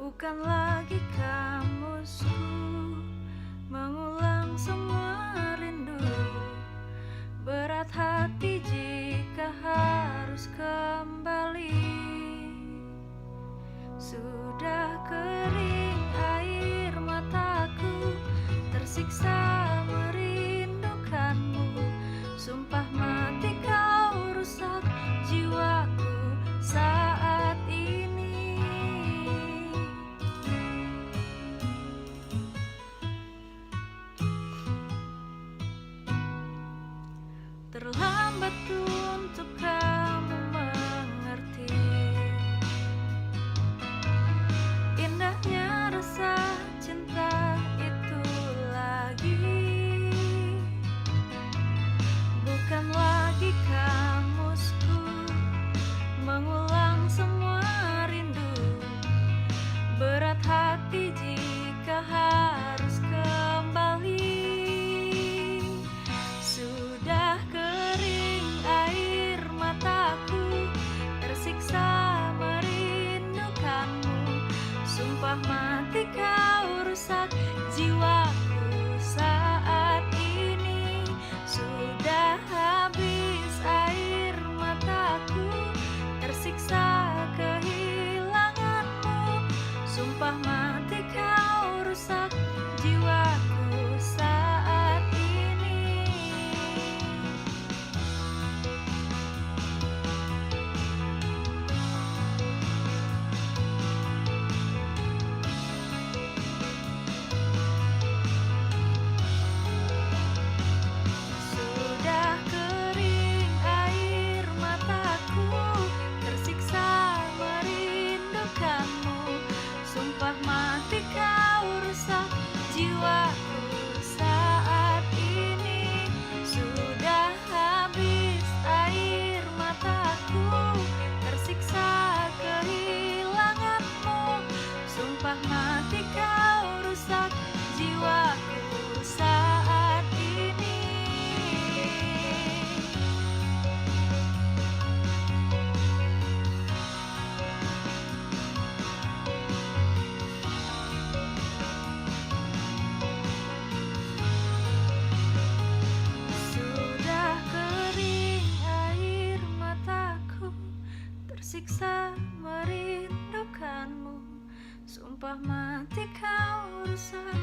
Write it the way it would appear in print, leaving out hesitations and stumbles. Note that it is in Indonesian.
Bukan lagi kamusku mengulang semua rindu. Berat hati jika harus kembali. Sudah kering air mataku, tersiksa merindukanmu. Sumpah mati kau rusak jiwaku saat ini. Terlambat untuk kamu mengerti indahnya rasa cinta itu lagi. Bukan lagi kamusku mengulang semua rindu. Berat hati jika harus kembali. Sudah kering air mataku, tersiksa merindukanmu. Sumpah mati kau rusak jiwaku saat ini. Sudah habis air mataku, tersiksa kehilanganmu. Sumpah mati kau rusak jiwaku saat ini. Sudah kering air mataku, tersiksa merindukanmu. Sumpah mati kau rusak jiwaku saat ini. Sudah habis air mataku, tersiksa kehilanganmu. Sumpah mati kau rusak jiwaku saat ini. Sudah kering air mataku, tersiksa merindukanmu. Sumpah mati kau rusak